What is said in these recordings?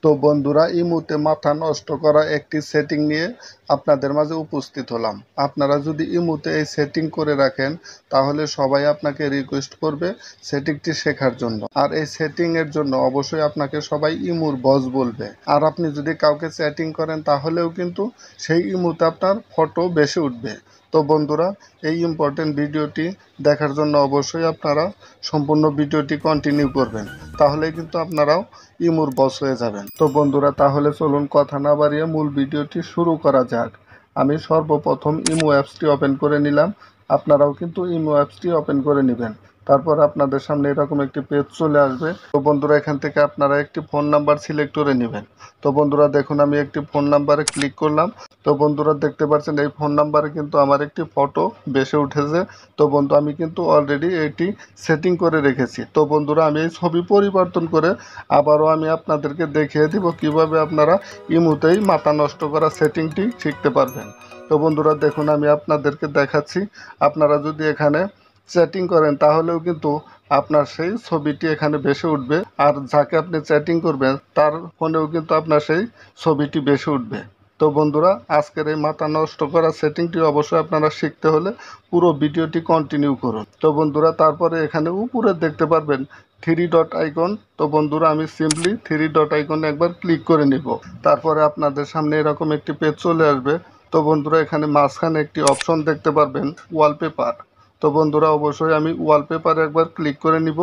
তো বন্ধুরা, ইমুতে মাথা নষ্ট করা একটি সেটিং নিয়ে আপনাদের মাঝে উপস্থিত হলাম। আপনারা যদি ইমুতে এই সেটিং করে রাখেন তাহলে সবাই আপনাকে রিকোয়েস্ট করবে সেটিংটি শেখার জন্য। আর এই সেটিং এর জন্য অবশ্যই আপনাকে সবাই ইমুর বস বলবে। আর আপনি যদি কাউকে চ্যাটিং করেন তাহলেও কিন্তু সেই ইমুতে আপনার ফটো বেশি উঠবে। তো বন্ধুরা, এই ইম্পর্টেন্ট ভিডিওটি দেখার জন্য অবশ্যই আপনারা সম্পূর্ণ ভিডিওটি কন্টিনিউ করবেন, তাহলে কিন্তু আপনারাও ইমুর বস হয়ে যাবেন। তো বন্ধুরা, তাহলে চলুন কথা না বাড়িয়ে মূল ভিডিওটি শুরু করা যাক। আমি সর্বপ্রথম ইমো অ্যাপসটি ওপেন করে নিলাম। আপনারাও কিন্তু ইমো অ্যাপসটি ওপেন করে নেবেন। তারপর আপনাদের সামনে এরকম একটি পেজ চলে আসবে। তো বন্ধুরা, এখান থেকে আপনারা একটি ফোন নাম্বার সিলেক্ট করে নেবেন। তো বন্ধুরা দেখুন, আমি একটি ফোন নাম্বারে ক্লিক করলাম। তো বন্ধুরা দেখতে পাচ্ছেন এই ফোন নাম্বারে কিন্তু আমার একটি ফটো বেশি উঠেছে। তো বন্ধু, আমি কিন্তু অলরেডি এটি সেটিং করে রেখেছি। তো বন্ধুরা, আমি এই ছবি পরিবর্তন করে আবারও আমি আপনাদেরকে দেখিয়ে দিব কিভাবে আপনারা ইমুতেই মাথা নষ্ট করা সেটিংটি শিখতে পারবেন। তো বন্ধুরা দেখুন, আমি আপনাদেরকে দেখাচ্ছি। আপনারা যদি এখানে চ্যাটিং করেন তাহলেও কিন্তু আপনার সেই ছবিটি এখানে বেশি উঠবে, আর যাকে আপনি চ্যাটিং করবেন তার ফোনেও কিন্তু আপনার সেই ছবিটি বেশি উঠবে। তো বন্ধুরা, আজকের এই মাথা নষ্ট করা সেটিংটি অবশ্যই আপনারা শিখতে হলে পুরো ভিডিওটি কন্টিনিউ করুন। তো বন্ধুরা, তারপরে এখানে উপরে দেখতে পারবেন 3 ডট আইকন। তো বন্ধুরা, আমি সিম্পলি 3 ডট আইকনে একবার ক্লিক করে নিব। তারপরে আপনাদের সামনে এরকম একটি পেজ চলে আসবে। তো বন্ধুরা, এখানে মাঝখানে একটি অপশন দেখতে পারবেন ওয়ালপেপার। তো বন্ধুরা, অবশ্যই আমি ওয়ালপেপার একবার ক্লিক করে নিব।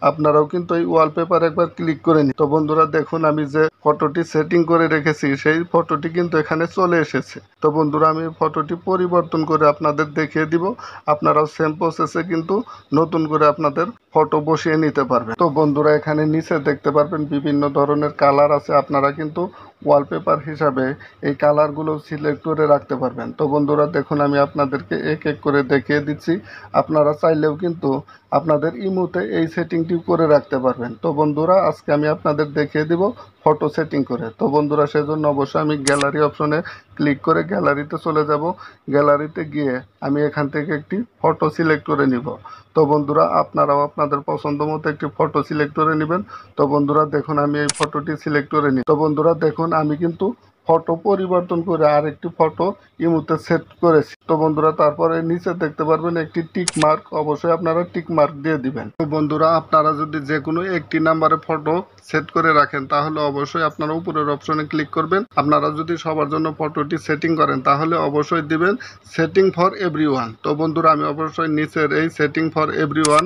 আপনারাও কিন্তু এই ওয়ালপেপার একবার ক্লিক করে নিন। তো বন্ধুরা দেখুন, আমি যে ফটোটি সেটিং করে রেখেছি সেই ফটোটি কিন্তু এখানে চলে এসেছে। তো বন্ধুরা, আমি ফটোটি পরিবর্তন করে আপনাদের দেখিয়ে দিব। আপনারাও সেম প্রসেসে কিন্তু নতুন করে আপনাদের ফটো বসিয়ে নিতে পারবেন। তো বন্ধুরা, এখানে নিচে দেখতে পারবেন বিভিন্ন ধরনের কালার আছে। আপনারা কিন্তু ওয়ালপেপার হিসাবে এই কালারগুলো সিলেক্ট করে রাখতে পারবেন। তো বন্ধুরা দেখুন, আমি আপনাদেরকে এক এক করে দেখিয়ে দিচ্ছি। আপনারা চাইলেও কিন্তু আপনাদের ইমোতে এই সেটিংটি করে রাখতে পারবেন। তো বন্ধুরা, আজকে আমি আপনাদের দেখিয়ে দিব ফটো সেটিং করে। তো বন্ধুরা, সেজন্য অবশ্যই আমি গ্যালারি অপশনে ক্লিক করে গ্যালারিতে চলে যাব। গ্যালারিতে গিয়ে আমি এখান থেকে একটি ফটো সিলেক্ট করে নিব। তো বন্ধুরা, আপনারাও আপনাদের পছন্দ মতো একটি ফটো সিলেক্ট করে নেবেন। তো বন্ধুরা দেখুন, আমি এই ফটোটি সিলেক্ট করে নিই। তো বন্ধুরা দেখুন, আমি কিন্তু ফটো পরিবর্তন করে আর একটি ফটো ইমোতে সেট করেছি। তো বন্ধুরা, তারপরে নিচে দেখতে পারবেন একটি টিক মার্ক। অবশ্যই আপনারা টিক মার্ক দিয়ে দিবেন। তো বন্ধুরা, আপনারা যদি যে কোনো একটি নাম্বারে ফটো সেট করে রাখেন তাহলে অবশ্যই আপনারা উপরের অপশনে ক্লিক করবেন। আপনারা যদি সবার জন্য ফটোটি সেটিং করেন তাহলে অবশ্যই দিবেন সেটিং ফর এভরিওয়ান। তো বন্ধুরা, আমি অবশ্যই নিচের এই সেটিং ফর এভরিওয়ান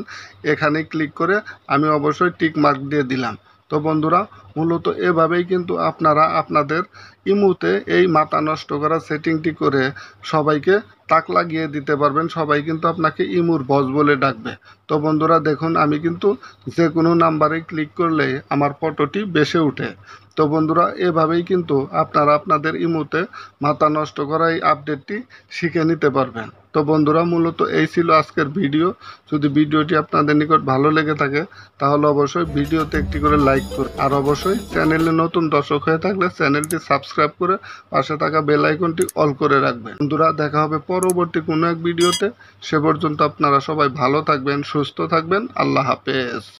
এখানে ক্লিক করে আমি অবশ্যই টিক মার্ক দিয়ে দিলাম। তো বন্ধুরা, মূলত এভাবেই কিন্তু আপনারা আপনাদের ইমুতে এই মাথা নষ্ট করা সেটিংটি করে সবাইকে তাক লাগিয়ে দিতে পারবেন। সবাই কিন্তু আপনাকে ইমুর বস বলে ডাকবে। তো বন্ধুরা দেখুন, আমি কিন্তু যে কোনো নাম্বারে ক্লিক করলে আমার ফটোটি বেশি উঠে। তো বন্ধুরা, এভাবেই কিন্তু আপনারা আপনাদের ইমুতে মাথা নষ্ট করা এই আপডেটটি শিখে নিতে পারবেন। তো বন্ধুরা, মূলত এই ছিল আজকের ভিডিও। যদি ভিডিওটি আপনাদের নিকট ভালো লেগে থাকে তাহলে অবশ্যই ভিডিওতে একটি করে লাইক করুন। আর অবশ্যই চ্যানেলে নতুন দর্শক হয়ে থাকলে চ্যানেলটি সাবস্ক্রাইব করে পাশে থাকা বেল আইকনটি অল করে রাখবেন। বন্ধুরা, দেখা হবে পরবর্তী কোনো এক ভিডিওতে। সে পর্যন্ত আপনারা সবাই ভালো থাকবেন, সুস্থ থাকবেন। আল্লাহ হাফেজ।